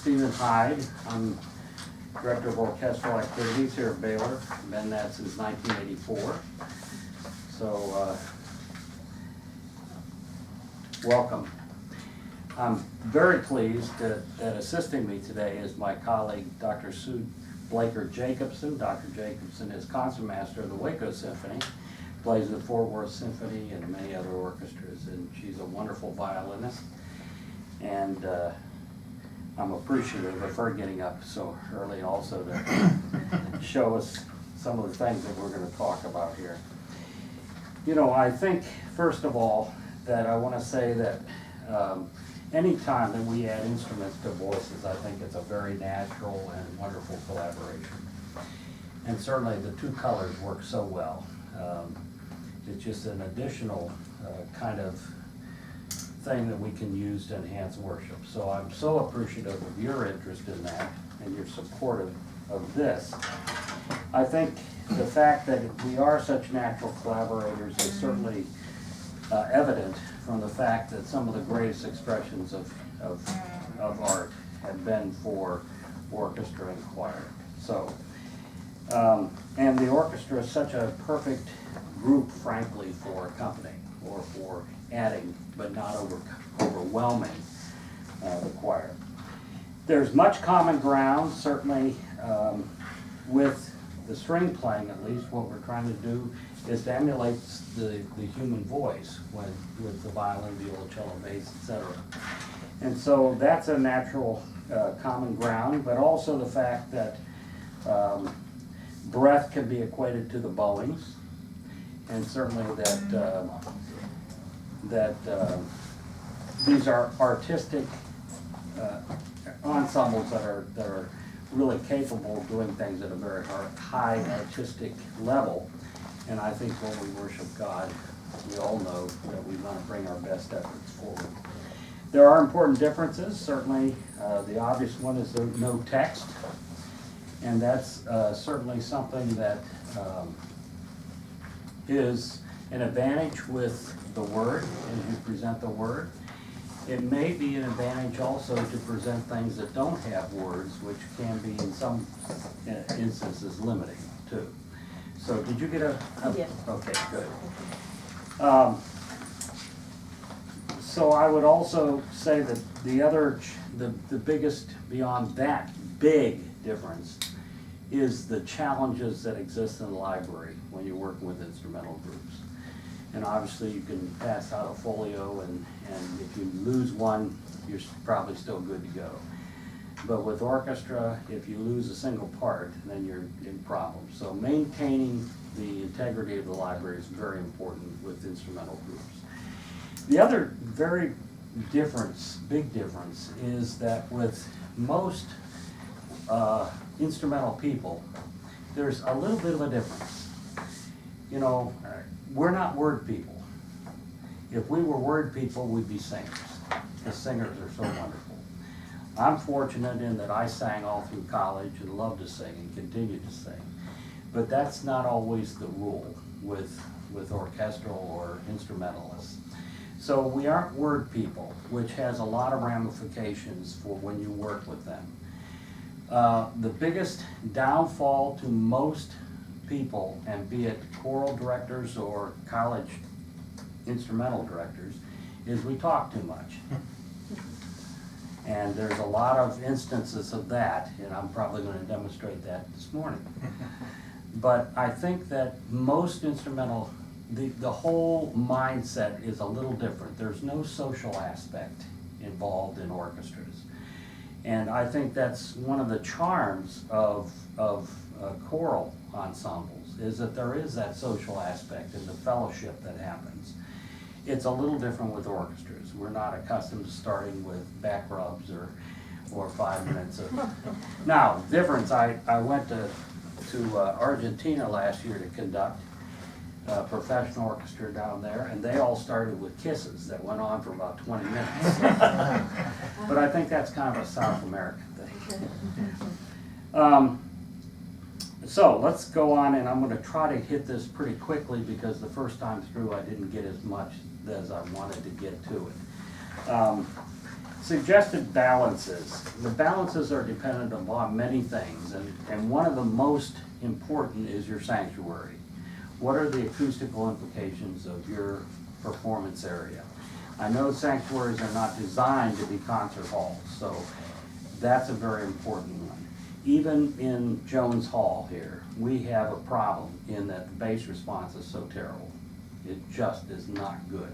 Stephen Heyde. I'm Director of Orchestral Activities here at Baylor. Been that since 1984. So, welcome. I'm very pleased that assisting me today is my colleague, Dr. Sue Blaker Jacobson. Dr. Jacobson is concertmaster of the Waco Symphony, plays the Fort Worth Symphony and many other orchestras, and she's a wonderful violinist. And I'm appreciative of her getting up so early also to show us some of the things that we're going to talk about here. You know, I think, first of all, that I want to say that any time that we add instruments to voices, I think it's a very natural and wonderful collaboration. And certainly the two colors work so well. It's just an additional kind of thing that we can use to enhance worship. So I'm so appreciative of your interest in that and your support of this. I think the fact that we are such natural collaborators is certainly evident from the fact that some of the greatest expressions of art have been for orchestra and choir. So, and the orchestra is such a perfect group, frankly, for accompanying or for adding, but not overwhelming the choir. There's much common ground, certainly, with the string playing. At least what we're trying to do is to emulate the human voice with the violin, viola, cello, bass, etc. And so that's a natural common ground, but also the fact that breath can be equated to the bowings, and certainly that these are artistic ensembles that are really capable of doing things at a very high artistic level. And I think when we worship God, we all know that we want to bring our best efforts forward. There are important differences. Certainly, the obvious one is there's no text, and that's certainly something that is an advantage with the Word as you present the Word. It may be an advantage also to present things that don't have words, which can be in some instances limiting too. So did you get a Yes. Okay, good. So I would also say that the biggest beyond that big difference is the challenges that exist in the library when you're working with instrumental groups. And obviously you can pass out a folio, and if you lose one, you're probably still good to go. But with orchestra, if you lose a single part, then you're in problems. So maintaining the integrity of the library is very important with instrumental groups. The other very big difference is that with most instrumental people, there's a little bit of a difference. You know, we're not word people. If we were word people, we'd be singers. The singers are so wonderful. I'm fortunate in that I sang all through college and love to sing and continue to sing. But that's not always the rule with orchestral or instrumentalists. So we aren't word people, which has a lot of ramifications for when you work with them. The biggest downfall to most people, and be it choral directors or college instrumental directors, is we talk too much. And there's a lot of instances of that, and I'm probably going to demonstrate that this morning. But I think that most instrumental, the whole mindset is a little different. There's no social aspect involved in orchestras. And I think that's one of the charms of choral ensembles, is that there is that social aspect and the fellowship that happens. It's a little different with orchestras. We're not accustomed to starting with back rubs or 5 minutes of. Now, difference, I went to Argentina last year to conduct a professional orchestra down there, and they all started with kisses that went on for about 20 minutes. But I think that's kind of a South American thing. So let's go on, and I'm going to try to hit this pretty quickly because the first time through I didn't get as much as I wanted to get to it. Suggested balances. The balances are dependent upon many things, and one of the most important is your sanctuary. What are the acoustical implications of your performance area? I know sanctuaries are not designed to be concert halls, so that's a very important one. Even in Jones Hall here, we have a problem in that the bass response is so terrible. It just is not good.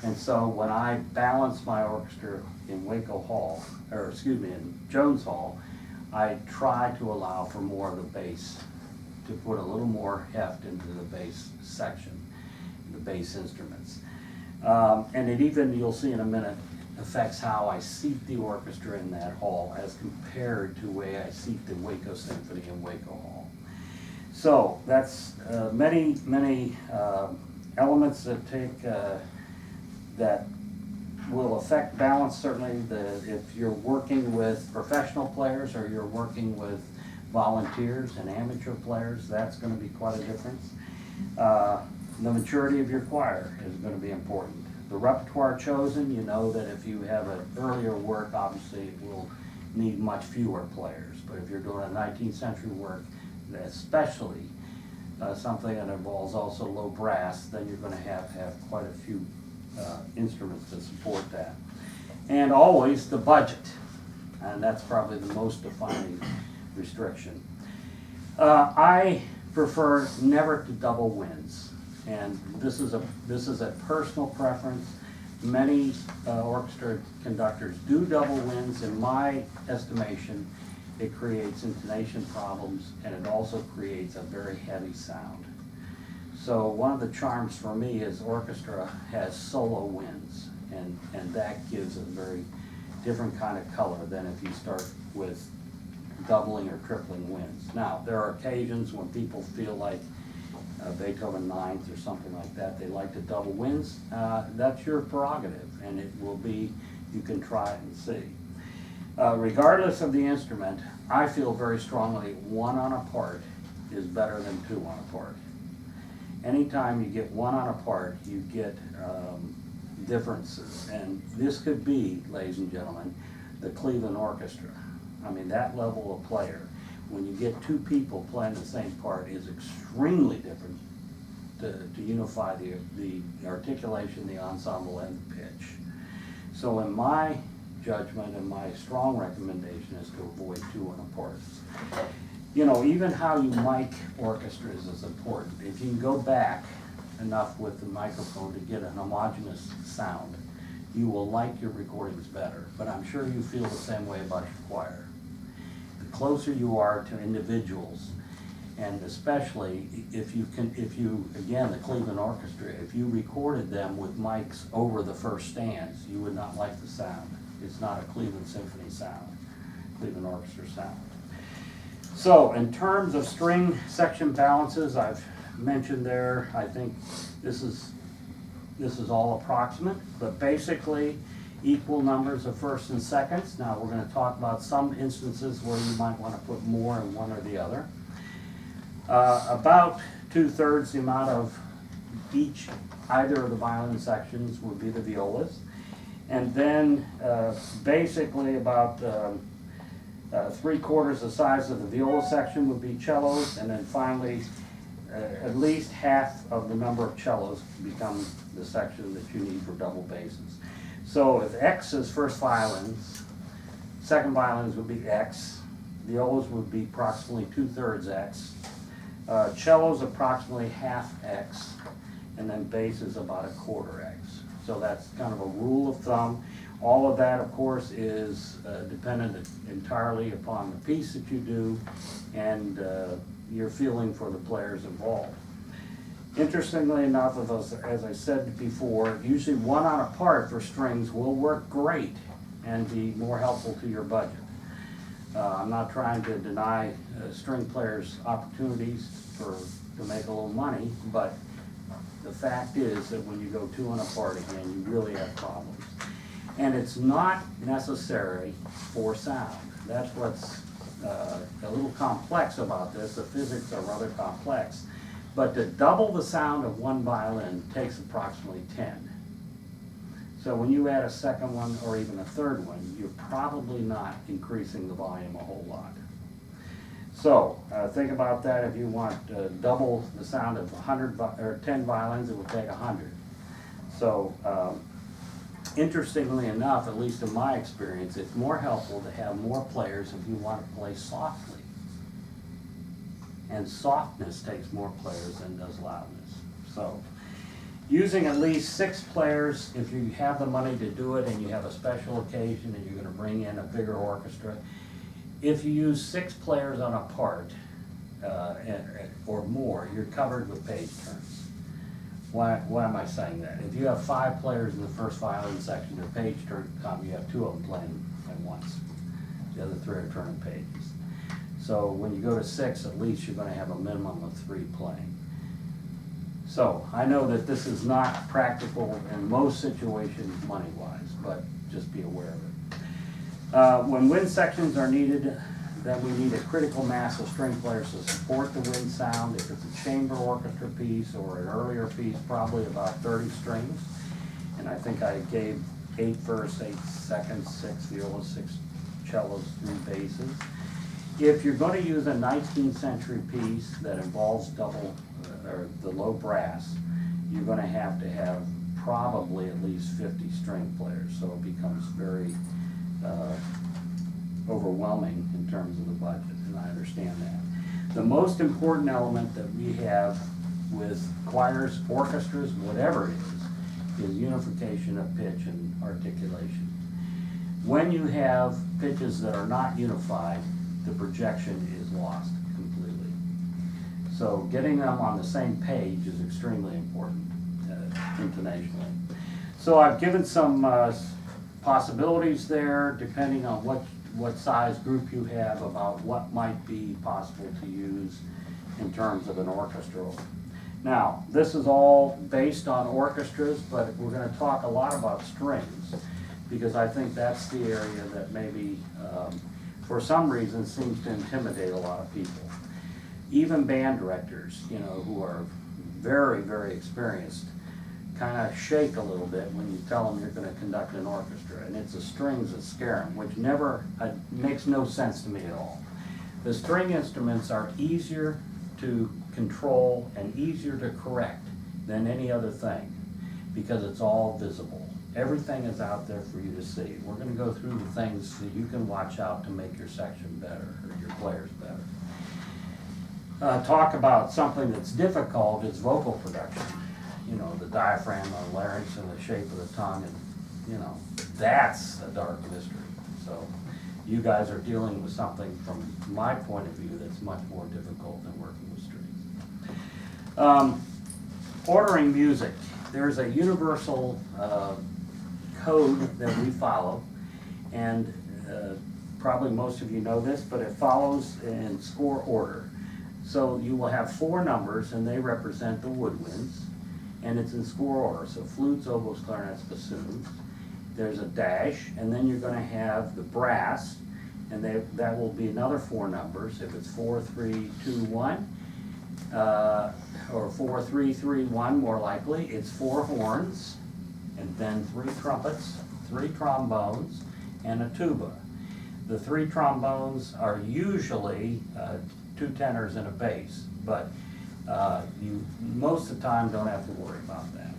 And so when I balance my orchestra in Waco Hall, or excuse me, in Jones Hall, I try to allow for more of the bass, to put a little more heft into the bass section, the bass instruments. And it even, you'll see in a minute, affects how I seat the orchestra in that hall as compared to the way I seat the Waco Symphony in Waco Hall. So that's many elements that that will affect balance. Certainly, if you're working with professional players or you're working with volunteers and amateur players, that's going to be quite a difference. The maturity of your choir is going to be important. The repertoire chosen, you know that if you have an earlier work, obviously it will need much fewer players. But if you're doing a 19th century work, especially something that involves also low brass, then you're going to have quite a few instruments to support that. And always the budget, and that's probably the most defining restriction. I prefer never to double winds, and this is a personal preference. Many orchestra conductors do double winds. In my estimation, it creates intonation problems, and it also creates a very heavy sound. So one of the charms for me is orchestra has solo winds, and that gives a very different kind of color than if you start with doubling or tripling winds. Now, there are occasions when people feel like Beethoven Ninth or something like that, they like to double winds. That's your prerogative, and it will be, you can try it and see. Regardless of the instrument, I feel very strongly one on a part is better than two on a part. Anytime you get one on a part, you get differences. And this could be, ladies and gentlemen, the Cleveland Orchestra. I mean, that level of player, when you get two people playing the same part, is extremely different to unify the articulation, the ensemble, and the pitch. So in my judgment and my strong recommendation is to avoid two on a part. You know, even how you mic orchestras is important. If you can go back enough with the microphone to get an homogeneous sound, you will like your recordings better. But I'm sure you feel the same way about your choir. The closer you are to individuals, and especially if you, again, the Cleveland Orchestra, if you recorded them with mics over the first stands, you would not like the sound. It's not a Cleveland Symphony sound, Cleveland Orchestra sound. So in terms of string section balances, I've mentioned there, I think this is all approximate, but basically equal numbers of firsts and seconds. Now we're going to talk about some instances where you might want to put more in one or the other. About 2/3 the amount of either of the violin sections would be the violas. And then basically about 3/4 the size of the viola section would be cellos, and then finally at least half of the number of cellos become the section that you need for double basses. So if X is first violins, second violins would be X, violas would be approximately 2/3 X, cellos approximately half X, and then bass is about 1/4 X. So that's kind of a rule of thumb. All of that, of course, is dependent entirely upon the piece that you do and your feeling for the players involved. Interestingly enough, as I said before, usually one on a part for strings will work great and be more helpful to your budget. I'm not trying to deny string players opportunities to make a little money, but the fact is that when you go two on a part again, you really have problems. And it's not necessary for sound. That's what's a little complex about this. The physics are rather complex. But to double the sound of one violin takes approximately 10. So when you add a second one or even a third one, you're probably not increasing the volume a whole lot. So think about that. If you want double the sound of 10 violins, it will take 100. So interestingly enough, at least in my experience, it's more helpful to have more players if you want to play softly. And softness takes more players than does loudness. So using at least 6 players, if you have the money to do it and you have a special occasion and you're going to bring in a bigger orchestra, if you use 6 players on a part or more, you're covered with page turns. Why am I saying that? If you have 5 players in the first violin section, your page turn come, you have 2 of them playing at once. The other 3 are turning pages. So when you go to 6, at least you're going to have a minimum of 3 playing. So I know that this is not practical in most situations money-wise, but just be aware of it. When wind sections are needed, then we need a critical mass of string players to support the wind sound. If it's a chamber orchestra piece or an earlier piece, probably about 30 strings. And I think I gave 8 firsts, 8 seconds, 6 violas, 6 cellos, 3 basses. If you're going to use a 19th century piece that involves double or the low brass, you're going to have probably at least 50 string players. So it becomes very overwhelming in terms of the budget, and I understand that. The most important element that we have with choirs, orchestras, whatever it is unification of pitch and articulation. When you have pitches that are not unified, the projection is lost completely. So getting them on the same page is extremely important intonationally. So I've given some possibilities there, depending on what size group you have, about what might be possible to use in terms of an orchestra. Now, this is all based on orchestras, but we're going to talk a lot about strings, because I think that's the area that maybe, for some reason, seems to intimidate a lot of people. Even band directors, you know, who are very, very experienced, kind of shake a little bit when you tell them you're going to conduct an orchestra, and it's the strings that scare them, which never makes no sense to me at all. The string instruments are easier to control and easier to correct than any other thing, because it's all visible. Everything is out there for you to see. We're going to go through the things that you can watch out to make your section better, or your players better. Talk about something that's difficult is vocal production. You know, the diaphragm, the larynx, and the shape of the tongue, and you know, that's a dark mystery. So you guys are dealing with something from my point of view that's much more difficult than working with strings. Ordering music. There's a universal code that we follow, and probably most of you know this, but it follows in score order. So you will have 4 numbers, and they represent the woodwinds, and it's in score order. So flutes, oboes, clarinets, bassoons. There's a dash, and then you're going to have the brass, and that will be another 4 numbers. If it's 4, 3, 2, 1, or 4, 3, 3, 1, more likely, it's 4 horns, and then 3 trumpets, 3 trombones, and a tuba. The 3 trombones are usually 2 tenors and a bass, but you most of the time don't have to worry about that.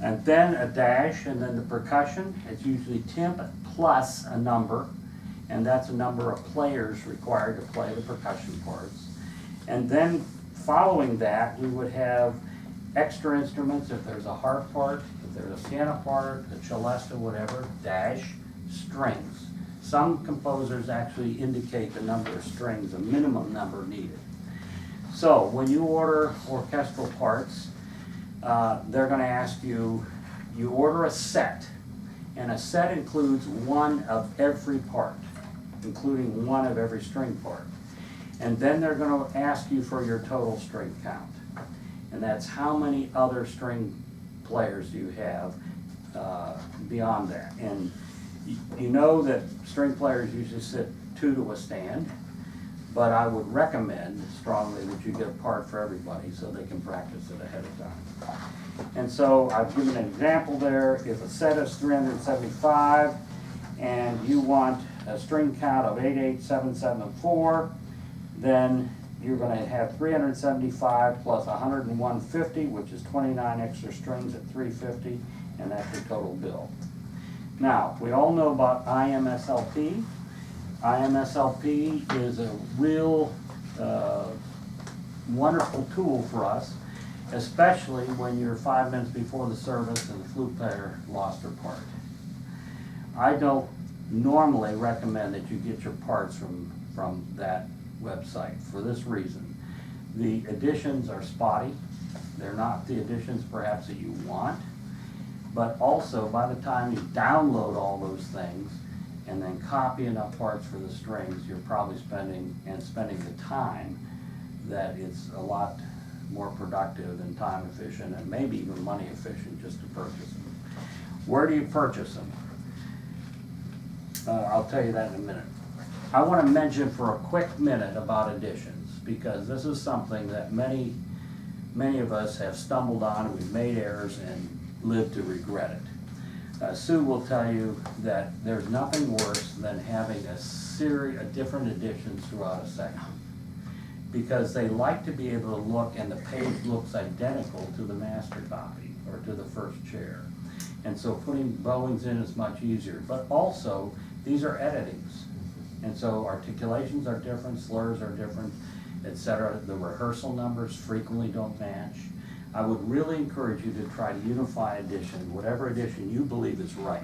And then a dash, and then the percussion. It's usually temp plus a number, and that's a number of players required to play the percussion parts. And then following that, we would have extra instruments. If there's a harp part, if there's a piano part, a celesta, whatever, dash, strings. Some composers actually indicate the number of strings, a minimum number needed. So when you order orchestral parts, they're going to ask you, you order a set, and a set includes 1 of every part, including 1 of every string part. And then they're going to ask you for your total string count. And that's how many other string players do you have beyond that. And you know that string players usually sit 2 to a stand, but I would recommend strongly that you get a part for everybody so they can practice it ahead of time. And so I've given an example there. If a set is 375 and you want a string count of 8, 8, 7, 7, and 4, then you're going to have 375 plus 101.50, which is 29 extra strings at 350, and that's your total bill. Now, we all know about Imslp. Imslp is a real wonderful tool for us, especially when you're 5 minutes before the service and the flute player lost her part. I don't normally recommend that you get your parts from that website for this reason. The editions are spotty. They're not the editions perhaps that you want, but also by the time you download all those things and then copy enough parts for the strings, you're probably spending the time that it's a lot more productive and time efficient and maybe even money efficient just to purchase them. Where do you purchase them? I'll tell you that in a minute. I want to mention for a quick minute about editions, because this is something that many of us have stumbled on, and we've made errors and lived to regret it. Sue will tell you that there's nothing worse than having a series of different editions throughout a section, because they like to be able to look and the page looks identical to the master copy or to the first chair. And so putting bowings in is much easier, but also these are editings. And so articulations are different, slurs are different, etc. The rehearsal numbers frequently don't match. I would really encourage you to try to unify edition, whatever edition you believe is right,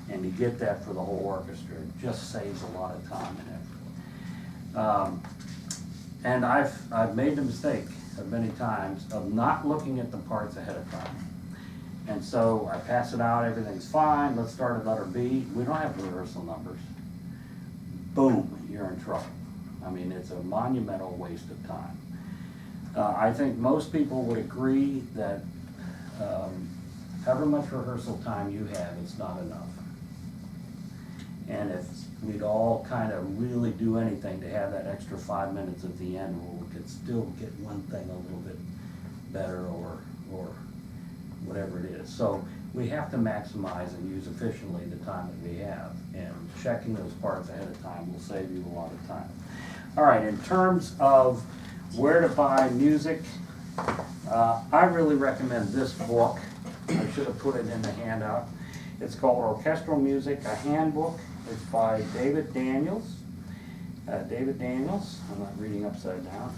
and you get that for the whole orchestra. It just saves a lot of time and effort. And I've made the mistake many times of not looking at the parts ahead of time. And so I pass it out, everything's fine, let's start at letter B. We don't have rehearsal numbers. Boom, you're in trouble. I mean, it's a monumental waste of time. I think most people would agree that however much rehearsal time you have, it's not enough. And if we'd all kind of really do anything to have that extra 5 minutes at the end where we could still get one thing a little bit better or whatever it is. So we have to maximize and use efficiently the time that we have, and checking those parts ahead of time will save you a lot of time. All right, in terms of where to buy music, I really recommend this book. I should have put it in the handout. It's called Orchestral Music, a Handbook. It's by David Daniels. David Daniels, I'm not reading upside down.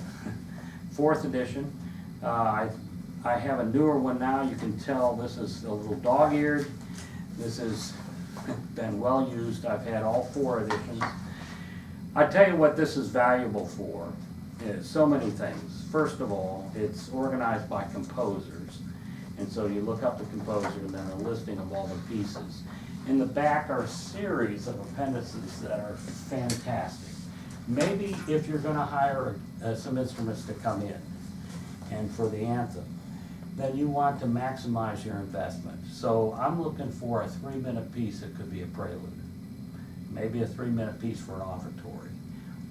4th edition. I have a newer one now. You can tell this is a little dog-eared. This has been well used. I've had all 4 editions. I tell you what this is valuable for. Is so many things. First of all, it's organized by composers. And so you look up the composer and then a listing of all the pieces. In the back are a series of appendices that are fantastic. Maybe if you're going to hire some instruments to come in and for the anthem, then you want to maximize your investment. So I'm looking for a 3-minute piece that could be a prelude. Maybe a 3-minute piece for an offertory.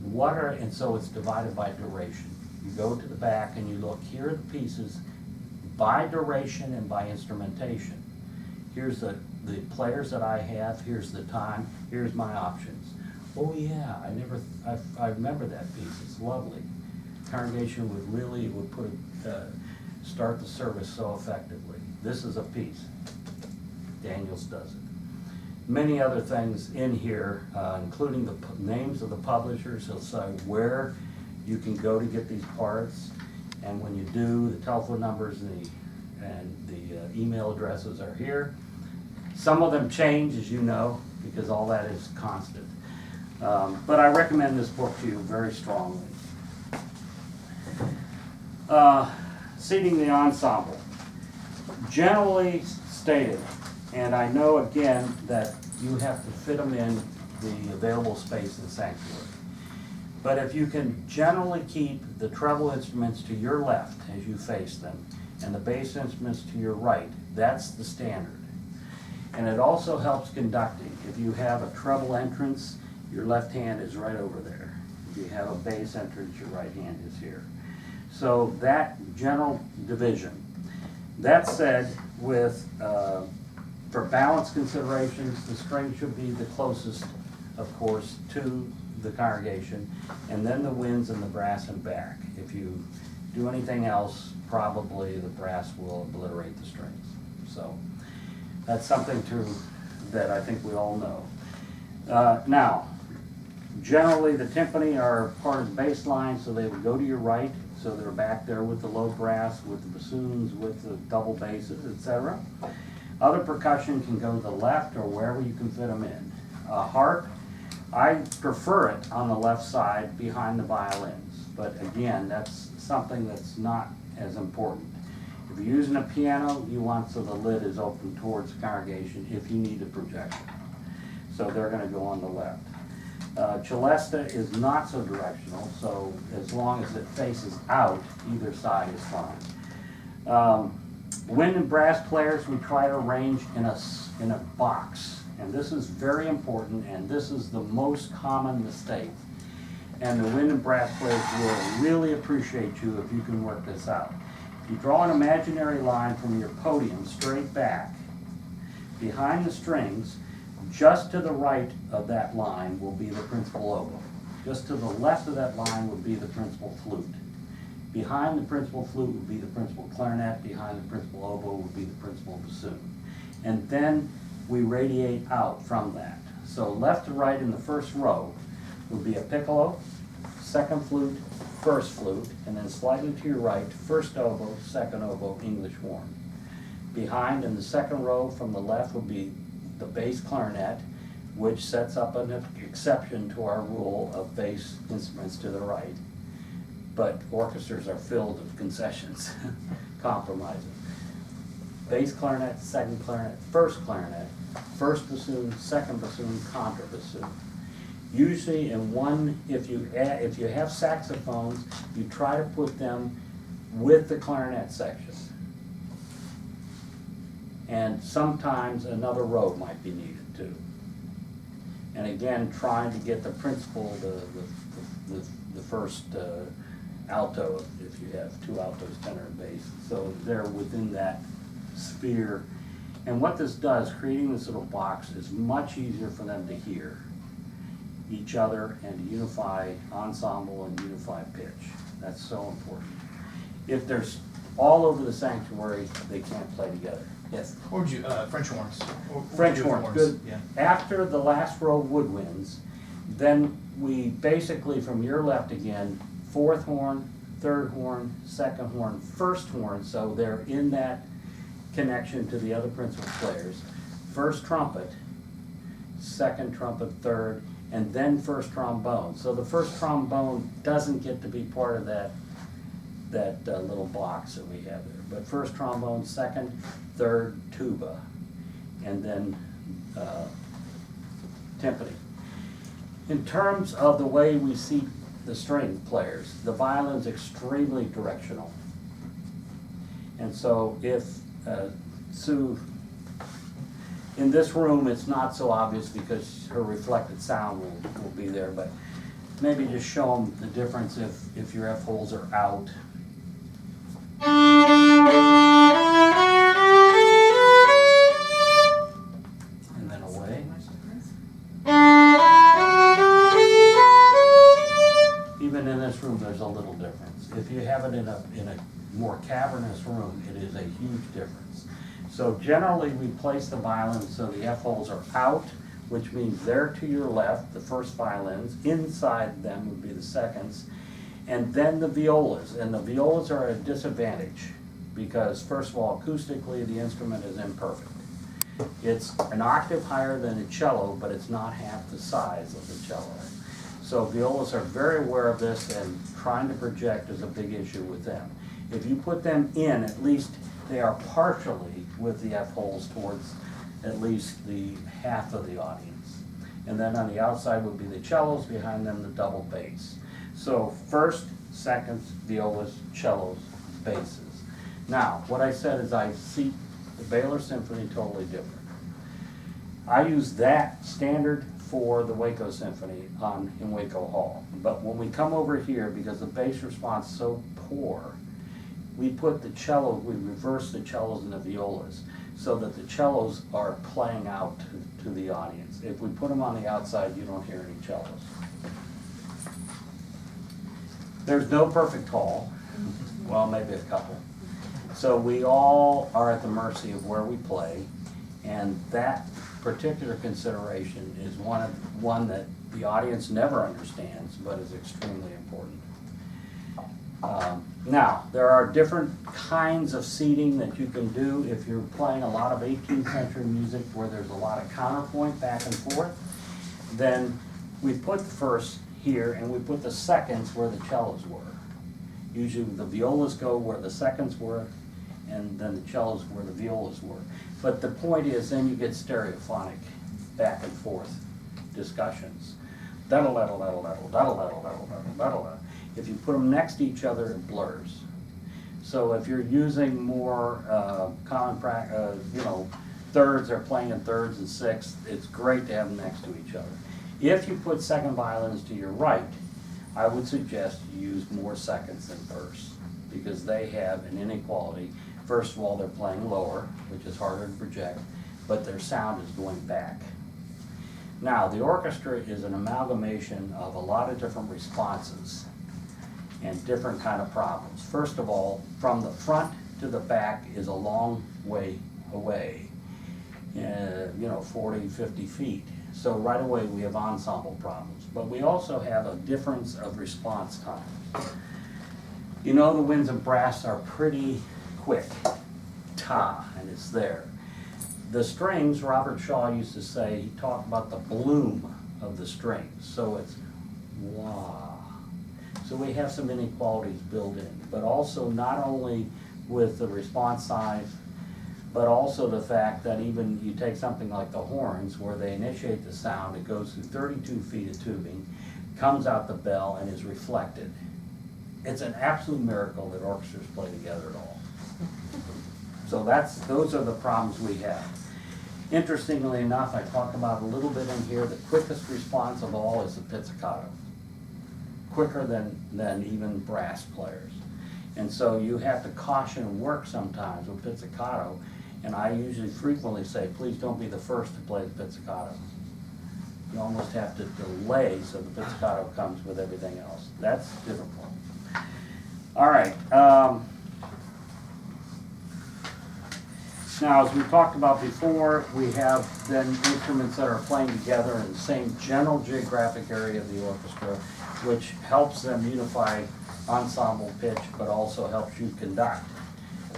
And so it's divided by duration. You go to the back and you look, here are the pieces by duration and by instrumentation. Here's the players that I have, here's the time, here's my options. Oh yeah, I remember that piece, it's lovely. Congregation would put start the service so effectively. This is a piece. Daniels does it. Many other things in here, including the names of the publishers. He'll say where you can go to get these parts, and when you do, the telephone numbers and the email addresses are here. Some of them change, as you know, because all that is constant. But I recommend this book to you very strongly. Seating the ensemble. Generally stated, and I know again that you have to fit them in the available space in the sanctuary. But if you can generally keep the treble instruments to your left as you face them, and the bass instruments to your right, that's the standard. And it also helps conducting. If you have a treble entrance, your left hand is right over there. If you have a bass entrance, your right hand is here. So that general division. That said, for balance considerations, the string should be the closest, of course, to the congregation, and then the winds and the brass and back. If you do anything else, probably the brass will obliterate the strings. So that's something that I think we all know. Now, generally the timpani are part of the bass line, so they would go to your right, so they're back there with the low brass, with the bassoons, with the double basses, etc. Other percussion can go to the left or wherever you can fit them in. Harp, I prefer it on the left side behind the violins, but again, that's something that's not as important. If you're using a piano, you want so the lid is open towards the congregation if you need a projection. So they're going to go on the left. Celesta is not so directional, so as long as it faces out, either side is fine. Wind and brass players, we try to arrange in a box, and this is very important, and this is the most common mistake. And the wind and brass players will really appreciate you if you can work this out. If you draw an imaginary line from your podium straight back, behind the strings, just to the right of that line will be the principal oboe. Just to the left of that line would be the principal flute. Behind the principal flute would be the principal clarinet. Behind the principal oboe would be the principal bassoon. And then we radiate out from that. So left to right in the first row would be a piccolo, second flute, first flute, and then slightly to your right, first oboe, second oboe, English horn. Behind in the second row from the left would be the bass clarinet, which sets up an exception to our rule of bass instruments to the right. But orchestras are filled with concessions, compromises. Bass clarinet, second clarinet, first bassoon, second bassoon, contrabassoon. Usually in one, if you have saxophones, you try to put them with the clarinet section. And sometimes another row might be needed too. And again, trying to get the principal, the first alto, if you have two altos, tenor, and bass. So they're within that sphere. And what this does, creating this little box, is much easier for them to hear each other and to unify ensemble and unify pitch. That's so important. If there's all over the sanctuary, they can't play together. Yes? What would you, French horns? French horns, good. Yeah. After the last row of woodwinds, then we basically, from your left again, fourth horn, third horn, second horn, first horn, so they're in that connection to the other principal players. First trumpet, second trumpet, third, and then first trombone. So the first trombone doesn't get to be part of that little box that we have there. But first trombone, second, third, tuba, and then timpani. In terms of the way we see the string players, the violin's extremely directional. And so if Sue, in this room it's not so obvious because her reflected sound will be there, but maybe just show them the difference if your F holes are out. And then away. Even in this room there's a little difference. If you have it in a more cavernous room, it is a huge difference. So generally we place the violins so the F holes are out, which means they're to your left, the first violins. Inside them would be the seconds. And then the violas, and the violas are at a disadvantage because, first of all, acoustically the instrument is imperfect. It's an octave higher than a cello, but it's not half the size of the cello. So violas are very aware of this, and trying to project is a big issue with them. If you put them in, at least they are partially with the F holes towards at least the half of the audience. And then on the outside would be the cellos, behind them the double bass. So first, seconds, violas, cellos, basses. Now, what I said is I see the Baylor Symphony totally different. I use that standard for the Waco Symphony in Waco Hall. But when we come over here, because the bass response is so poor, we put the cello, we reverse the cellos and the violas so that the cellos are playing out to the audience. If we put them on the outside, you don't hear any cellos. There's no perfect hall. Well, maybe a couple. So we all are at the mercy of where we play, and that particular consideration is one that the audience never understands, but is extremely important. Now, there are different kinds of seating that you can do if you're playing a lot of 18th century music where there's a lot of counterpoint back and forth. Then we put the first here and we put the seconds where the cellos were. Usually the violas go where the seconds were, and then the cellos where the violas were. But the point is, then you get stereophonic back and forth discussions. If you put them next to each other, it blurs. So if you're using more common practice, thirds, they're playing in thirds and sixths, it's great to have them next to each other. If you put second violins to your right, I would suggest you use more seconds than firsts, because they have an inequality. First of all, they're playing lower, which is harder to project, but their sound is going back. Now, the orchestra is an amalgamation of a lot of different responses and different kind of problems. First of all, from the front to the back is a long way away, 40, 50 feet. So right away we have ensemble problems, but we also have a difference of response time. The winds and brass are pretty quick, and it's there. The strings, Robert Shaw used to say, he talked about the bloom of the strings, so it's wah. So we have some inequalities built in, but also not only with the response size, but also the fact that even you take something like the horns, where they initiate the sound, it goes through 32 feet of tubing, comes out the bell, and is reflected. It's an absolute miracle that orchestras play together at all. So those are the problems we have. Interestingly enough, I talked about a little bit in here, the quickest response of all is the pizzicato. Quicker than even brass players. And so you have to caution and work sometimes with pizzicato, and I usually frequently say, please don't be the first to play the pizzicato. You almost have to delay so the pizzicato comes with everything else. That's difficult. All right. Now, as we talked about before, we have then instruments that are playing together in the same general geographic area of the orchestra, which helps them unify ensemble pitch, but also helps you conduct.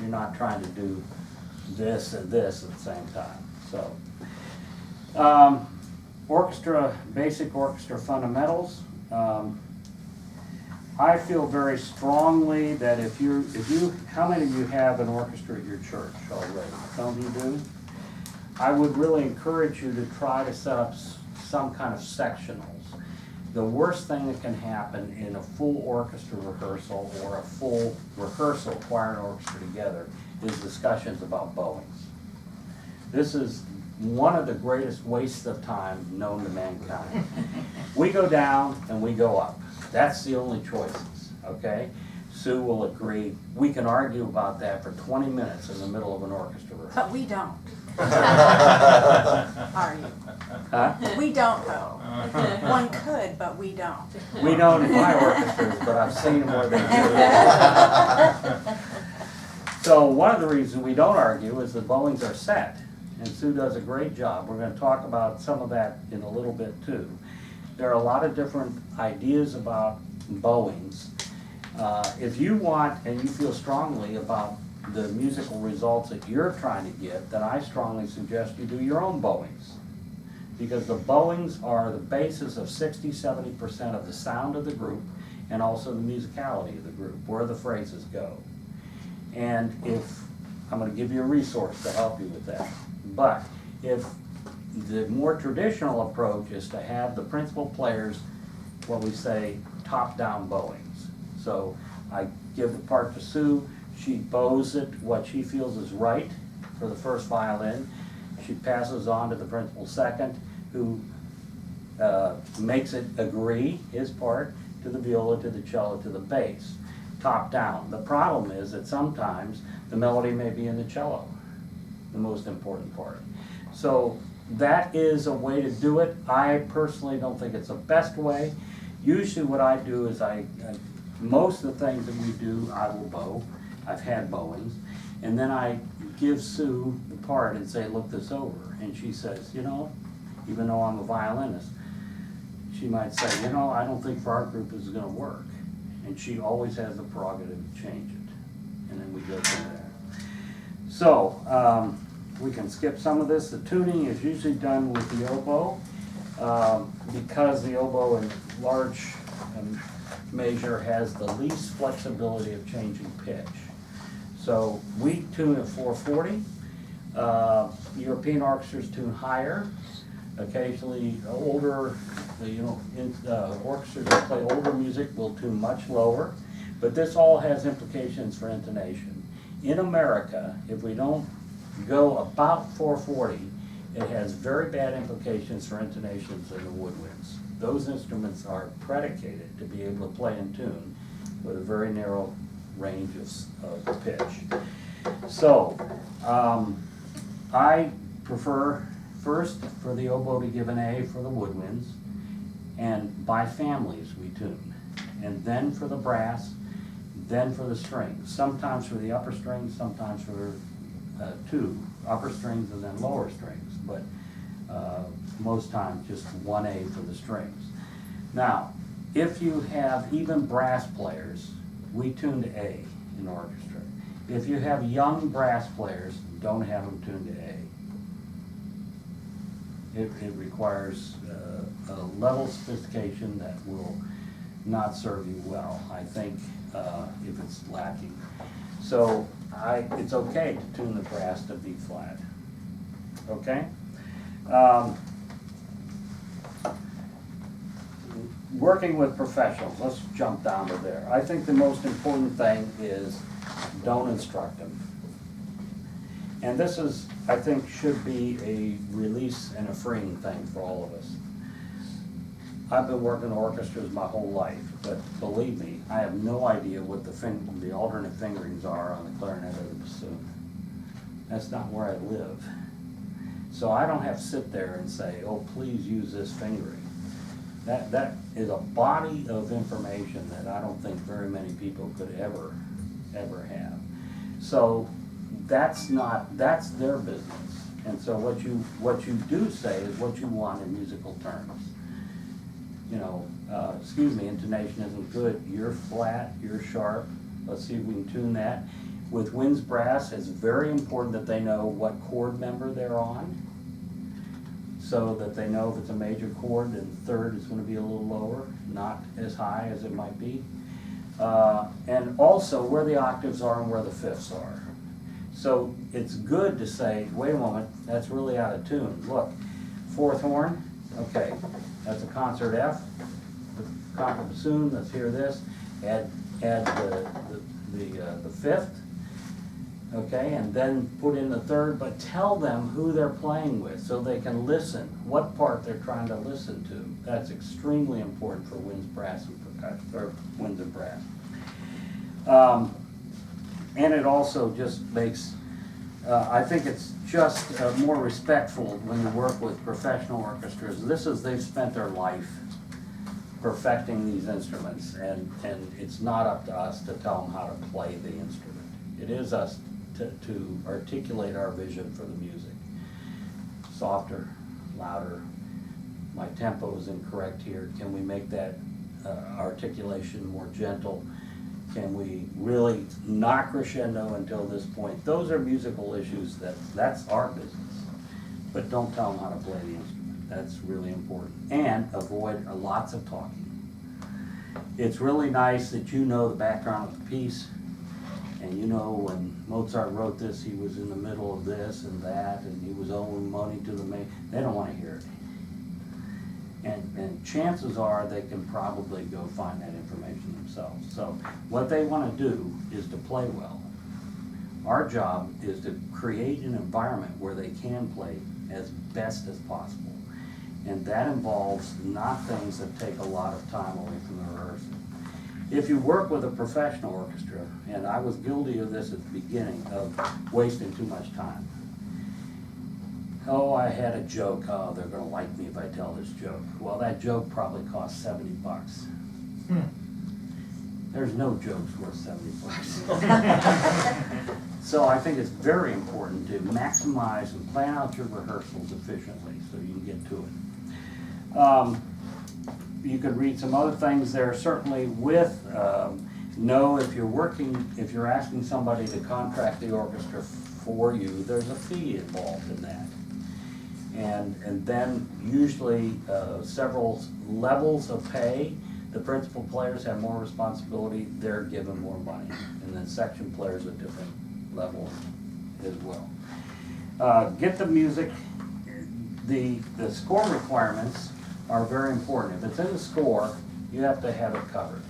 You're not trying to do this and this at the same time. So, basic orchestra fundamentals. I feel very strongly that how many of you have an orchestra at your church already? Some of you do. I would really encourage you to try to set up some kind of sectionals. The worst thing that can happen in a full orchestra rehearsal or a full rehearsal, choir and orchestra together, is discussions about bowings. This is one of the greatest wastes of time known to mankind. We go down and we go up. That's the only choices, okay? Sue will agree. We can argue about that for 20 minutes in the middle of an orchestra rehearsal. But we don't. Are you? Huh? We don't though. One could, but we don't. We don't in my orchestras, but I've seen them where they do. So one of the reasons we don't argue is the bowings are set, and Sue does a great job. We're going to talk about some of that in a little bit too. There are a lot of different ideas about bowings. If you want and you feel strongly about the musical results that you're trying to get, then I strongly suggest you do your own bowings. Because the bowings are the basis of 60–70% of the sound of the group, and also the musicality of the group, where the phrases go. And I'm going to give you a resource to help you with that. But if the more traditional approach is to have the principal players, what we say, top-down bowings. So I give the part to Sue, she bows it what she feels is right for the first violin. She passes on to the principal second, who makes it agree, his part, to the viola, to the cello, to the bass. top down. The problem is that sometimes the melody may be in the cello, the most important part. So that is a way to do it. I personally don't think it's the best way. Usually what I do is most of the things that we do, I will bow. I've had bowings. And then I give Sue the part and say, look this over. And she says, you know, even though I'm a violinist, she might say, you know, I don't think for our group this is going to work. And she always has the prerogative to change it. And then we go from there. So we can skip some of this. The tuning is usually done with the oboe because the oboe in large measure has the least flexibility of changing pitch. So we tune at 440. European orchestras tune higher. Occasionally older, orchestras that play older music will tune much lower. But this all has implications for intonation. In America, if we don't go about 440, it has very bad implications for intonations in the woodwinds. Those instruments are predicated to be able to play in tune with a very narrow range of pitch. So I prefer first for the oboe to give an A for the woodwinds, and by families we tune, and then for the brass, then for the strings. Sometimes for the upper strings, sometimes for two upper strings and then lower strings, but most times just one A for the strings. Now, if you have even brass players, we tune to A in orchestra. If you have young brass players, don't have them tuned to A. It requires a level of sophistication that will not serve you well, I think, if it's lacking. So it's okay to tune the brass to B flat, okay? Working with professionals, let's jump down to there. I think the most important thing is don't instruct them. And this is, I think, should be a release and a freeing thing for all of us. I've been working in orchestras my whole life, but believe me, I have no idea what the alternate fingerings are on the clarinet or the bassoon. That's not where I live. So I don't have to sit there and say, oh, please use this fingering. That is a body of information that I don't think very many people could ever have. So that's their business. And so what you do say is what you want in musical terms. You know, excuse me, intonation isn't good. You're flat, you're sharp. Let's see if we can tune that. With winds brass, it's very important that they know what chord member they're on, so that they know if it's a major chord, then third is going to be a little lower, not as high as it might be. And also where the octaves are and where the fifths are. So it's good to say, wait a moment, that's really out of tune. Look, fourth horn, okay, that's a concert F. The concert bassoon, let's hear this. Add the fifth. Okay, and then put in the third, but tell them who they're playing with so they can listen, what part they're trying to listen to. That's extremely important for winds, brass, and percussion, or winds and brass. And it also just makes, I think it's just more respectful when you work with professional orchestras. They've spent their life perfecting these instruments, and it's not up to us to tell them how to play the instrument. It is us to articulate our vision for the music. Softer, louder, my tempo is incorrect here. Can we make that articulation more gentle? Can we really not crescendo until this point? Those are musical issues that's our business. But don't tell them how to play the instrument. That's really important. And avoid lots of talking. It's really nice that you know the background of the piece. And you know, when Mozart wrote this, he was in the middle of this and that, and he was owing money to the main. They don't want to hear it. And chances are they can probably go find that information themselves. So what they want to do is to play well. Our job is to create an environment where they can play as best as possible. And that involves not things that take a lot of time away from the rehearsal. If you work with a professional orchestra, and I was guilty of this at the beginning, of wasting too much time. Oh, I had a joke, oh, they're gonna like me if I tell this joke. Well, that joke probably cost $70. There's no jokes worth $70. So I think it's very important to maximize and plan out your rehearsals efficiently so you can get to it. You could read some other things there, certainly with, know if you're asking somebody to contract the orchestra for you, there's a fee involved in that. And then usually several levels of pay. The principal players have more responsibility, they're given more money. And then section players at different levels as well. Get the music. The score requirements are very important. If it's in the score, you have to have it covered.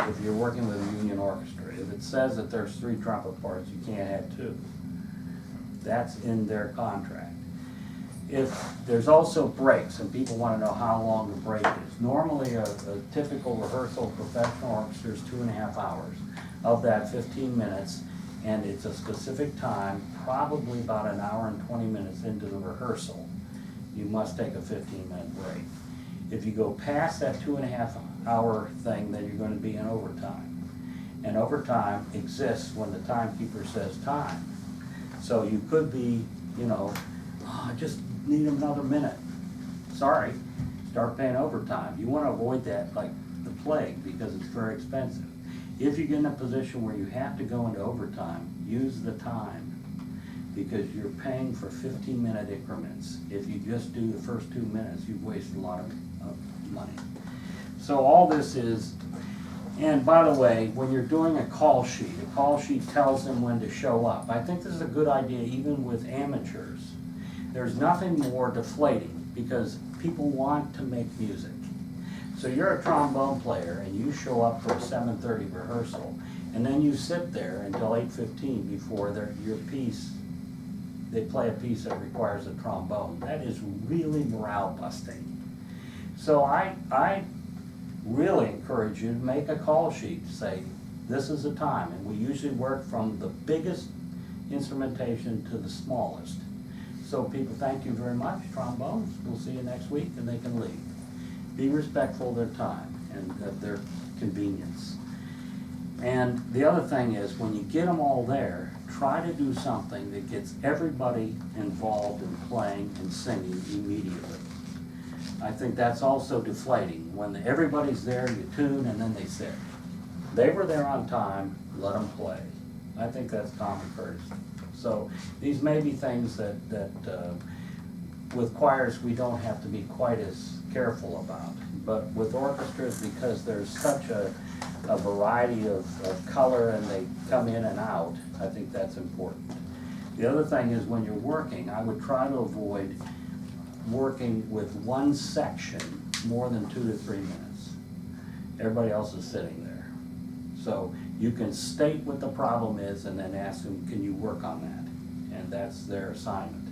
If you're working with a union orchestra, if it says that there's 3 trumpet parts, you can't have 2. That's in their contract. If there's also breaks, and people want to know how long the break is. Normally a typical rehearsal professional orchestra is 2.5 hours. Of that, 15 minutes, and it's a specific time, probably about an hour and 20 minutes into the rehearsal. You must take a 15-minute break. If you go past that 2.5 hour thing, then you're going to be in overtime. And overtime exists when the timekeeper says time. So you could be, you know, oh, I just need another minute. Sorry, start paying overtime. You want to avoid that like the plague because it's very expensive. If you get in a position where you have to go into overtime, use the time because you're paying for 15-minute increments. If you just do the first 2 minutes, you've wasted a lot of money. So all this is, and by the way, when you're doing a call sheet tells them when to show up. I think this is a good idea even with amateurs. There's nothing more deflating because people want to make music. So you're a trombone player and you show up for a 7:30 rehearsal and then you sit there until 8:15 before your piece, they play a piece that requires a trombone. That is really morale busting. So I really encourage you to make a call sheet, say this is the time, and we usually work from the biggest instrumentation to the smallest. So people, thank you very much, trombones, we'll see you next week, and they can leave. Be respectful of their time and of their convenience. And the other thing is, when you get them all there, try to do something that gets everybody involved in playing and singing immediately. I think that's also deflating. When everybody's there, you tune and then they sit. They were there on time, let them play. I think that's common courtesy. So these may be things that with choirs we don't have to be quite as careful about. But with orchestras, because there's such a variety of color and they come in and out, I think that's important. The other thing is when you're working, I would try to avoid working with one section more than 2 to 3 minutes. Everybody else is sitting there. So you can state what the problem is and then ask them, can you work on that? And that's their assignment.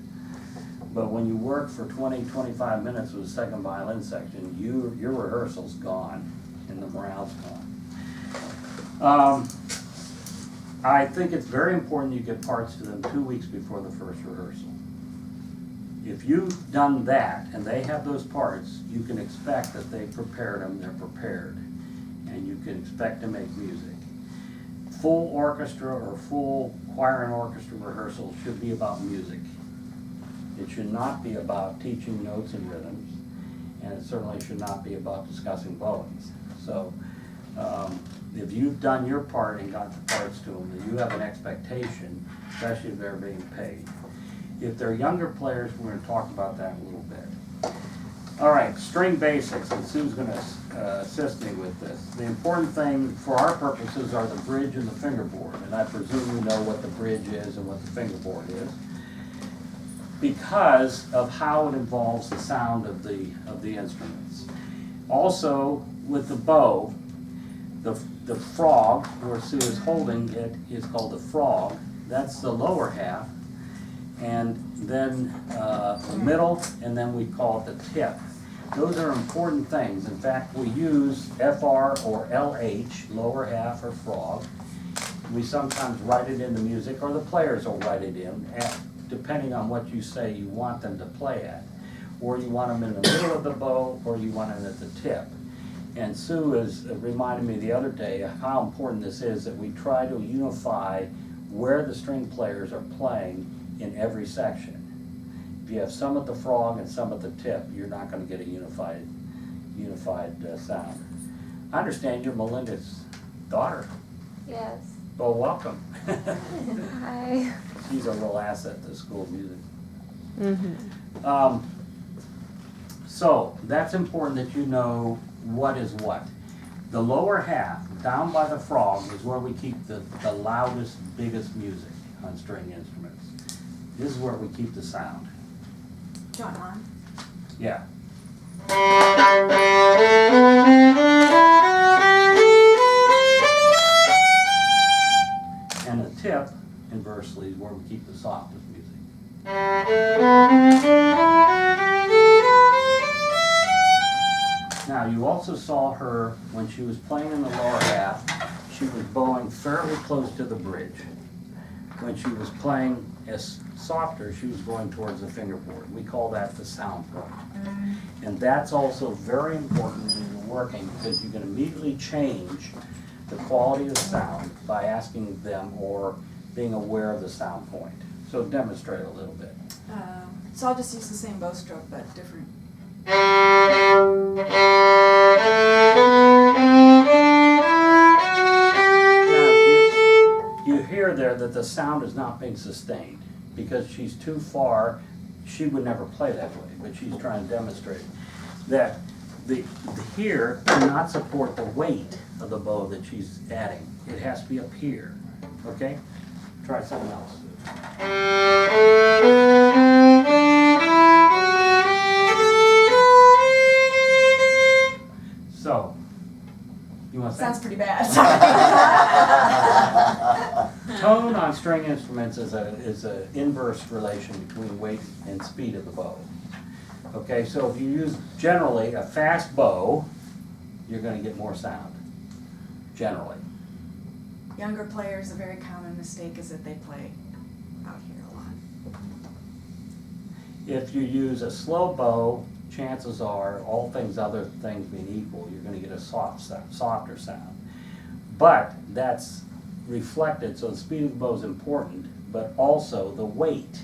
But when you work for 20, 25 minutes with a second violin section, your rehearsal's gone and the morale's gone. I think it's very important you get parts to them 2 weeks before the first rehearsal. If you've done that and they have those parts, you can expect that they prepared them, they're prepared, and you can expect to make music. Full orchestra or full choir and orchestra rehearsal should be about music. It should not be about teaching notes and rhythms, and it certainly should not be about discussing bowings. So if you've done your part and got the parts to them, then you have an expectation, especially if they're being paid. If they're younger players, we're going to talk about that a little bit. All right, string basics, and Sue's going to assist me with this. The important thing for our purposes are the bridge and the fingerboard, and I presume you know what the bridge is and what the fingerboard is, because of how it involves the sound of the instruments. Also, with the bow, the frog, where Sue is holding it, is called the frog. That's the lower half. And then the middle, and then we call it the tip. Those are important things. In fact, we use FR or LH, lower half or frog. We sometimes write it in the music, or the players will write it in, depending on what you say you want them to play at. Or you want them in the middle of the bow, or you want them at the tip. And Sue has reminded me the other day how important this is, that we try to unify where the string players are playing in every section. If you have some at the frog and some at the tip, you're not going to get a unified sound. I understand you're Melinda's daughter. Yes. Well, welcome. Hi. She's a real asset to school music. Mm-hmm. So that's important that you know what is what. The lower half, down by the frog, is where we keep the loudest, biggest music on string instruments. This is where we keep the sound. Do you want one? Yeah. And the tip, inversely, is where we keep the softest music. Now, you also saw her, when she was playing in the lower half, she was bowing fairly close to the bridge. When she was playing as softer, she was going towards the fingerboard. We call that the sound point. And that's also very important when you're working, because you can immediately change the quality of the sound by asking them or being aware of the sound point. So demonstrate a little bit. So I'll just use the same bow stroke, but different. Now, you hear there that the sound is not being sustained because she's too far. She would never play that way, but she's trying to demonstrate that the here cannot support the weight of the bow that she's adding. It has to be up here, okay? Try something else. So, you want to Sounds pretty bad. Tone on string instruments is a inverse relation between weight and speed of the bow. Okay, so if you use generally a fast bow, you're going to get more sound. Generally. Younger players, a very common mistake is that they play out here a lot. If you use a slow bow, chances are, all other things being equal, you're going to get a softer sound. But that's reflected, so the speed of the bow is important, but also the weight.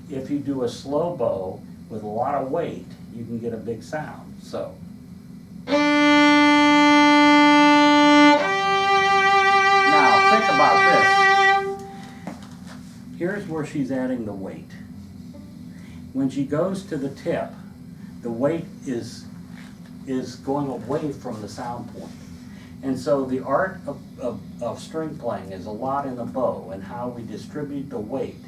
If you do a slow bow with a lot of weight, you can get a big sound. So. Now, think about this. Here's where she's adding the weight. When she goes to the tip, the weight is going away from the sound point. And so the art of string playing is a lot in the bow and how we distribute the weight.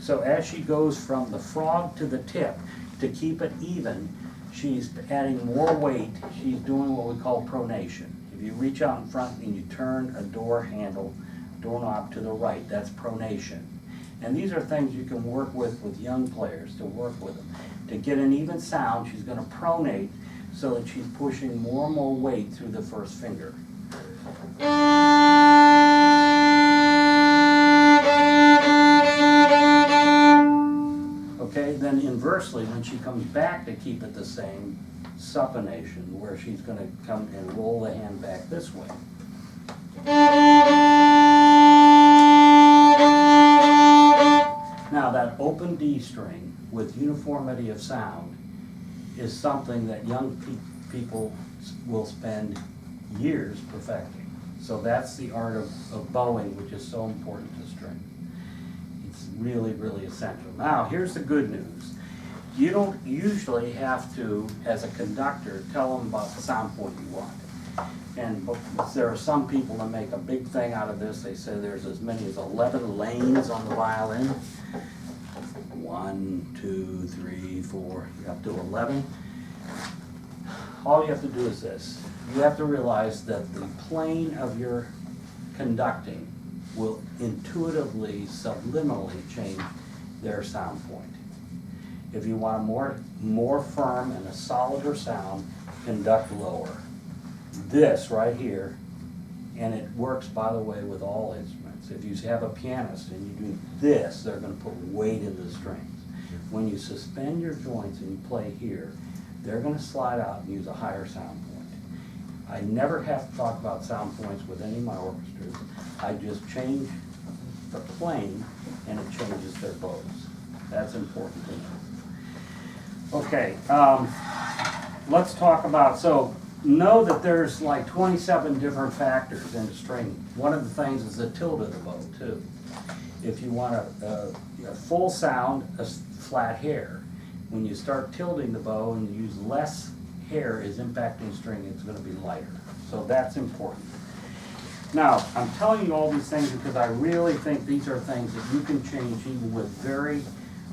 So as she goes from the frog to the tip, to keep it even, she's adding more weight. She's doing what we call pronation. If you reach out in front and you turn a doorknob to the right, that's pronation. And these are things you can work with young players, to work with them. To get an even sound, she's going to pronate so that she's pushing more and more weight through the first finger. Okay, then inversely, when she comes back to keep it the same, supination, where she's going to come and roll the hand back this way. Now that open D string with uniformity of sound is something that young people will spend years perfecting. So that's the art of bowing, which is so important to string. It's really, really essential. Now, here's the good news. You don't usually have to, as a conductor, tell them about the sound point you want. And there are some people that make a big thing out of this. They say there's as many as 11 lanes on the violin. 1, 2, 3, 4, up to 11. All you have to do is this. You have to realize that the plane of your conducting will intuitively, subliminally change their sound point. If you want a more firm and a solider sound, conduct lower. This right here, and it works, by the way, with all instruments. If you have a pianist and you do this, they're going to put weight into the strings. When you suspend your joints and you play here, they're going to slide out and use a higher sound point. I never have to talk about sound points with any of my orchestras. I just change the plane and it changes their bows. That's important to know. Okay, let's talk about, so know that there's like 27 different factors in the string. One of the things is the tilt of the bow too. If you want a full sound, a flat hair. When you start tilting the bow and you use less hair is impacting string, it's going to be lighter. So that's important. Now, I'm telling you all these things because I really think these are things that you can change even with very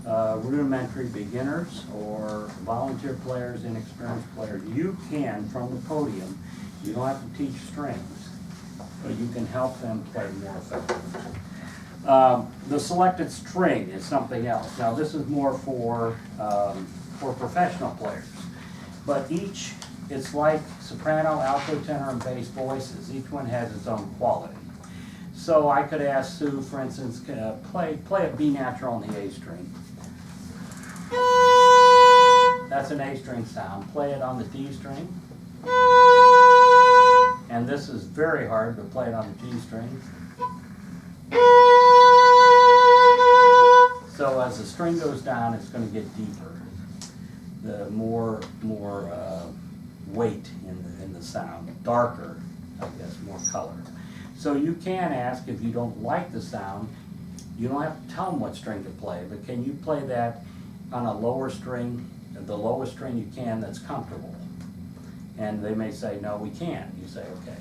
rudimentary beginners or volunteer players, inexperienced players. You can, from the podium, you don't have to teach strings, but you can help them play more effectively. The selected string is something else. Now this is more for professional players, but each, it's like soprano, alto, tenor, and bass voices. Each one has its own quality. So I could ask Sue, for instance, play a B natural on the A string. That's an A string sound. Play it on the D string. And this is very hard, but play it on the G string. So as the string goes down, it's going to get deeper. The more weight in the sound, darker, I guess, more color. So you can ask, if you don't like the sound, you don't have to tell them what string to play, but can you play that on a lower string, the lowest string you can that's comfortable? And they may say, no, we can't. You say, okay.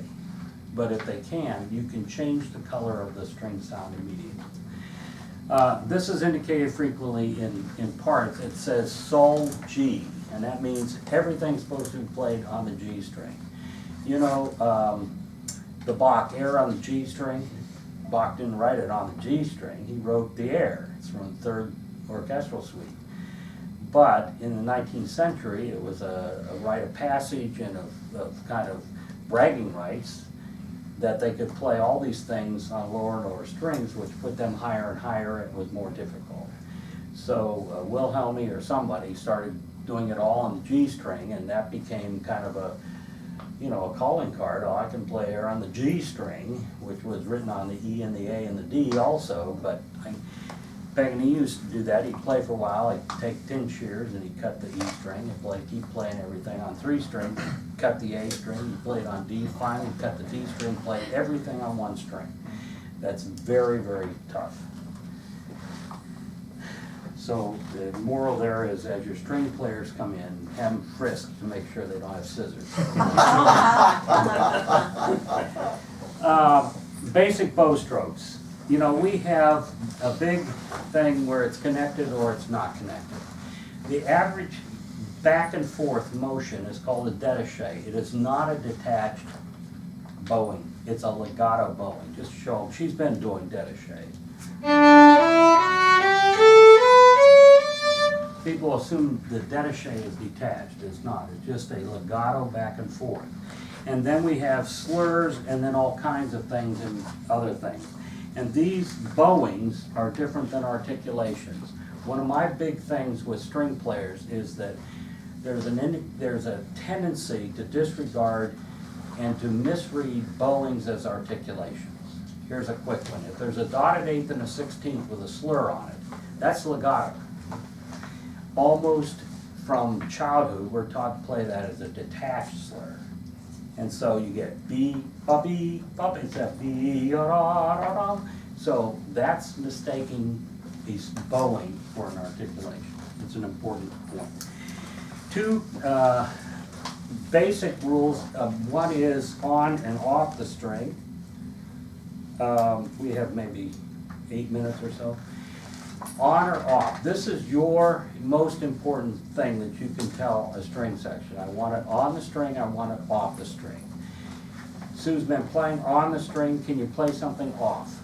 But if they can, you can change the color of the string sound immediately. This is indicated frequently in parts. It says Sol G, and that means everything's supposed to be played on the G string. You know, the Bach air on the G string, Bach didn't write it on the G string, he wrote the air. It's from the Third Orchestral Suite. But in the 19th century, it was a rite of passage and of kind of bragging rights that they could play all these things on lower and lower strings, which put them higher and higher, and it was more difficult. So Wilhelmy or somebody started doing it all on the G string, and that became kind of a, you know, a calling card. Oh, I can play air on the G string, which was written on the E and the A and the D also, but Paganini used to do that. He'd play for a while, he'd take 10 shears and he'd cut the E string and keep playing everything on 3 strings, cut the A string, he'd play it on D, finally cut the D string, play everything on 1 string. That's very, very tough. So the moral there is, as your string players come in, have them frisked to make sure they don't have scissors. Basic bow strokes. You know, we have a big thing where it's connected or it's not connected. The average back and forth motion is called a détaché. It is not a detached bowing. It's a legato bowing. Just show them. She's been doing détaché. People assume the détaché is detached. It's not. It's just a legato back and forth. And then we have slurs and then all kinds of things and other things. And these bowings are different than articulations. One of my big things with string players is that there's a tendency to disregard and to misread bowings as articulations. Here's a quick one. If there's a dotted 8th and a 16th with a slur on it, that's legato. Almost from childhood, we're taught to play that as a detached slur. And so you get B, B, instead of B, da, da, da. So that's mistaking these bowing for an articulation. It's an important point. 2 basic rules. One is on and off the string. We have maybe 8 minutes or so. On or off. This is your most important thing that you can tell a string section. I want it on the string, I want it off the string. Sue's been playing on the string. Can you play something off?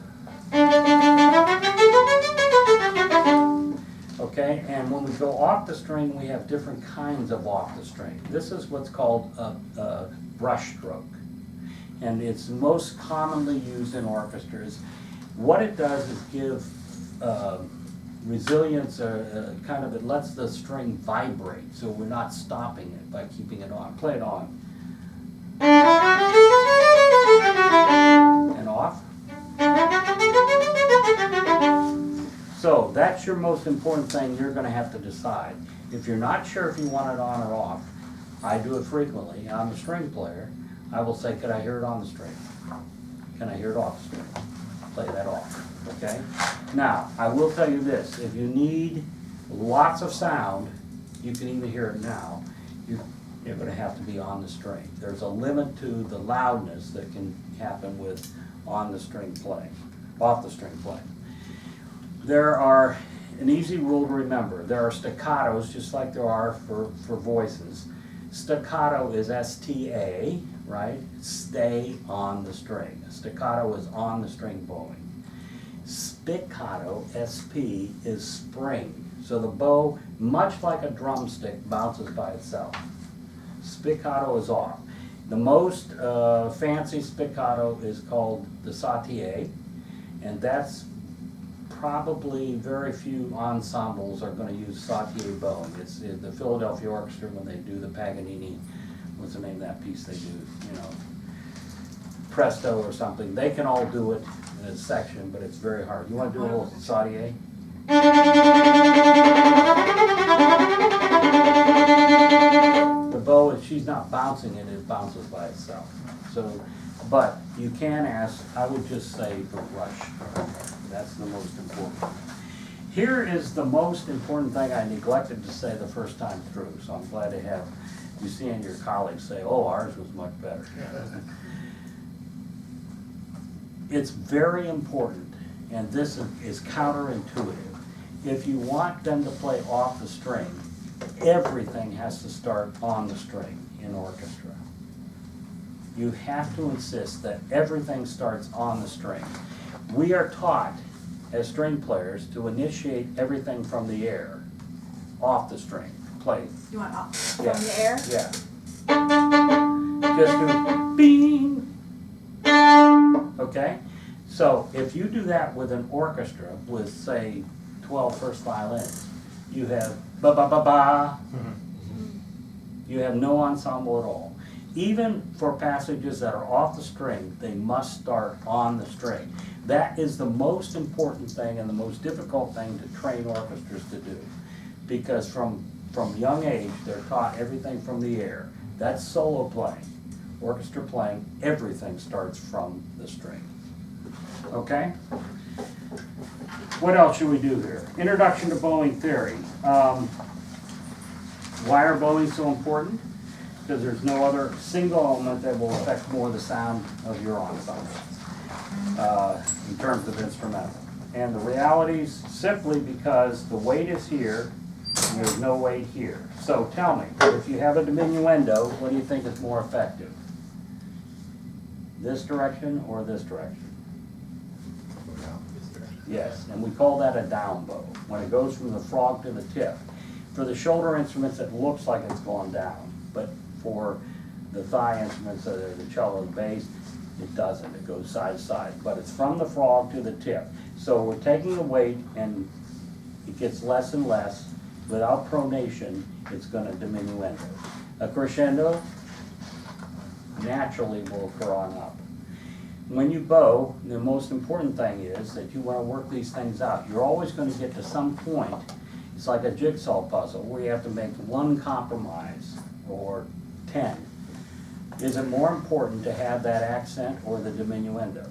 Okay, Okay, and when we go off the string, we have different kinds of off the string. This is what's called a brush stroke, and it's most commonly used in orchestras. What it does is give resilience, kind of, it lets the string vibrate, so we're not stopping it by keeping it on. Play it on. And off. So that's your most important thing you're going to have to decide. If you're not sure if you want it on or off, I do it frequently. I'm a string player. I will say, can I hear it on the string? Can I hear it off the string? Play that off, okay? Now, I will tell you this. If you need lots of sound, you can even hear it now. You're going to have to be on the string. There's a limit to the loudness that can happen with on the string playing, off the string playing. There are an easy rule to remember. There are staccatos, just like there are for voices. Staccato is S-T-A, right? Stay on the string. Staccato is on the string bowing. Spiccato, S-P, is spring. So the bow, much like a drumstick, bounces by itself. Spiccato is off. The most fancy spiccato is called the sautier, and that's probably very few ensembles are going to use sautier bowing. It's the Philadelphia Orchestra when they do the Paganini, what's the name of that piece they do, you know, Presto or something. They can all do it in a section, but it's very hard. You want to do a little sautier? The bow, if she's not bouncing it, it bounces by itself. So, but you can ask, I would just say the brush. That's the most important. Here is the most important thing I neglected to say the first time through, so I'm glad to have you see and your colleagues say, oh, ours was much better. It's very important, and this is counterintuitive. If you want them to play off the string, everything has to start on the string in orchestra. You have to insist that everything starts on the string. We are taught as string players to initiate everything from the air, off the string. Play. You want off Yeah. from the air? Yeah. Just do bing. Okay? So if you do that with an orchestra with, say, 12 first violins, you have ba ba ba ba. You have no ensemble at all. Even for passages that are off the string, they must start on the string. That is the most important thing and the most difficult thing to train orchestras to do. Because from young age, they're taught everything from the air. That's solo playing. Orchestra playing, everything starts from the string. Okay? What else should we do here? Introduction to bowing theory. Why are bowing so important? Because there's no other single element that will affect more the sound of your ensemble in terms of instrumental. And the reality's simply because the weight is here and there's no weight here. So tell me, if you have a diminuendo, what do you think is more effective? This direction or this direction? Yes, and we call that a down bow, when it goes from the frog to the tip. For the shoulder instruments, it looks like it's going down, but for the thigh instruments, the cello, the bass, it doesn't. It goes side to side, but it's from the frog to the tip. So we're taking the weight, and it gets less and less. Without pronation, it's going to diminuendo. A crescendo naturally will occur on up. When you bow, the most important thing is that you want to work these things out. You're always going to get to some point. It's like a jigsaw puzzle where you have to make one compromise or 10. Is it more important to have that accent or the diminuendo?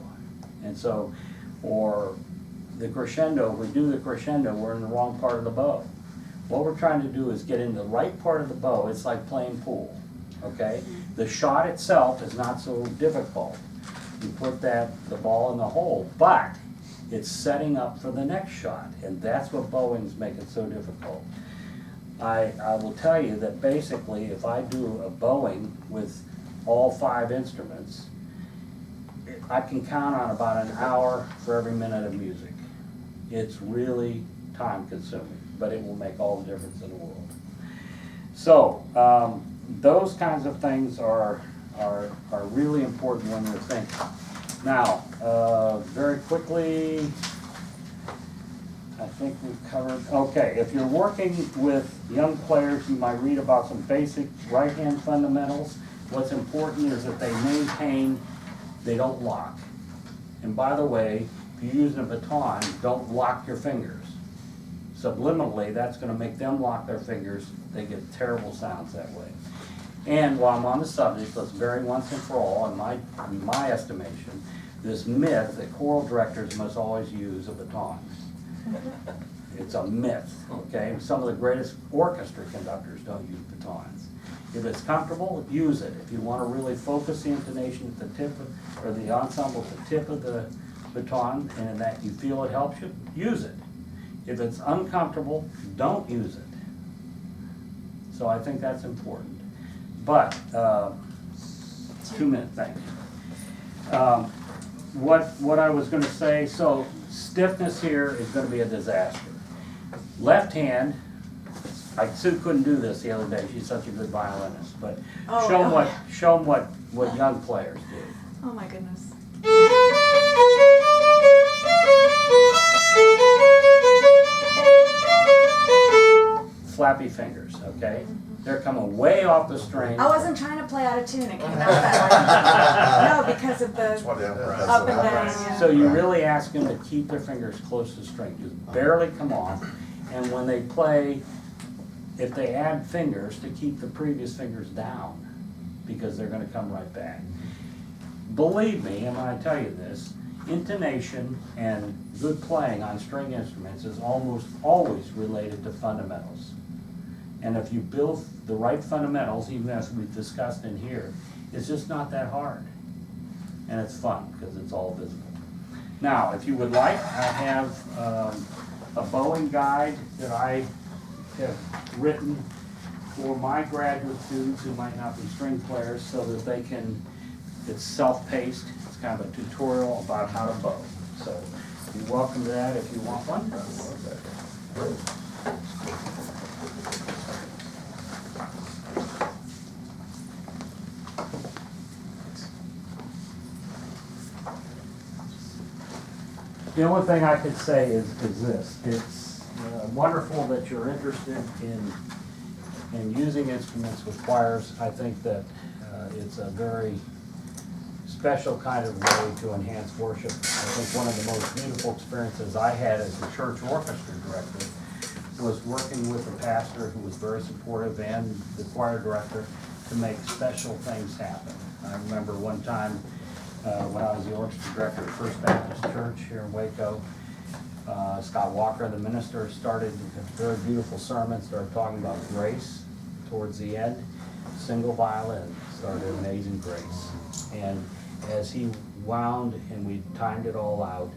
And so, or the crescendo, if we do the crescendo, we're in the wrong part of the bow. What we're trying to do is get in the right part of the bow. It's like playing pool, okay? The shot itself is not so difficult. You put the ball in the hole, but it's setting up for the next shot, and that's what bowings make it so difficult. I will tell you that basically if I do a bowing with all 5 instruments, I can count on about an hour for every minute of music. It's really time consuming. but it will make all the difference in the world. So, those kinds of things are really important when you're thinking. Now, very quickly, I think we've covered, okay, if you're working with young players, you might read about some basic right-hand fundamentals. What's important is that they maintain, they don't lock. And by the way, if you're using a baton, don't lock your fingers. Subliminally, that's going to make them lock their fingers. They get terrible sounds that way. And while I'm on the subject, let's vary once and for all, in my estimation, this myth that choral directors must always use a baton. It's a myth, okay? Some of the greatest orchestra conductors don't use batons. If it's comfortable, use it. If you want to really focus the intonation at the tip of, or the ensemble at the tip of the baton, and that you feel it helps you, use it. If it's uncomfortable, don't use it. So I think that's important. But, 2 minute thing. What I was going to say, so stiffness here is going to be a disaster. Left hand, Sue couldn't do this the other day. She's such a good violinist. But show them what young players do. Oh my goodness. Flappy fingers, okay? They're coming way off the string. I wasn't trying to play out of tune. It came out that way. No, because of the up and down. Yeah. So you really ask them to keep their fingers close to the string, just barely come off. And when they play, if they add fingers, to keep the previous fingers down, because they're going to come right back. Believe me, and when I tell you this, intonation and good playing on string instruments is almost always related to fundamentals. And if you build the right fundamentals, even as we've discussed in here, it's just not that hard. And it's fun, because it's all visible. Now, if you would like, I have a bowing guide that I have written for my graduate students who might not be string players, so that they can, it's self-paced. It's kind of a tutorial about how to bow. So you're welcome to that if you want one. The only thing I could say is this. It's wonderful that you're interested in using instruments with choirs. I think that it's a very special kind of way to enhance worship. I think one of the most beautiful experiences I had as a church orchestra director was working with a pastor who was very supportive and the choir director to make special things happen. I remember one time when I was the orchestra director at First Baptist Church here in Waco, Scott Walker, the minister, started a very beautiful sermon, started talking about grace towards the end. Single violin started Amazing Grace. And as he wound and we timed it all out,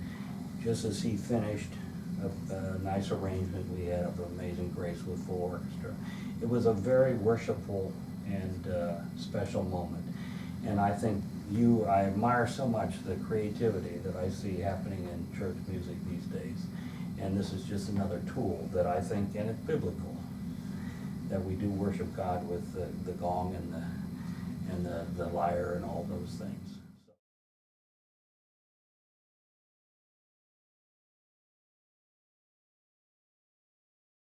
just as he finished a nice arrangement we had of Amazing Grace with full orchestra. It was a very worshipful and special moment. And I think I admire so much the creativity that I see happening in church music these days. And this is just another tool that I think, and it's biblical, that we do worship God with the gong and the lyre and all those things.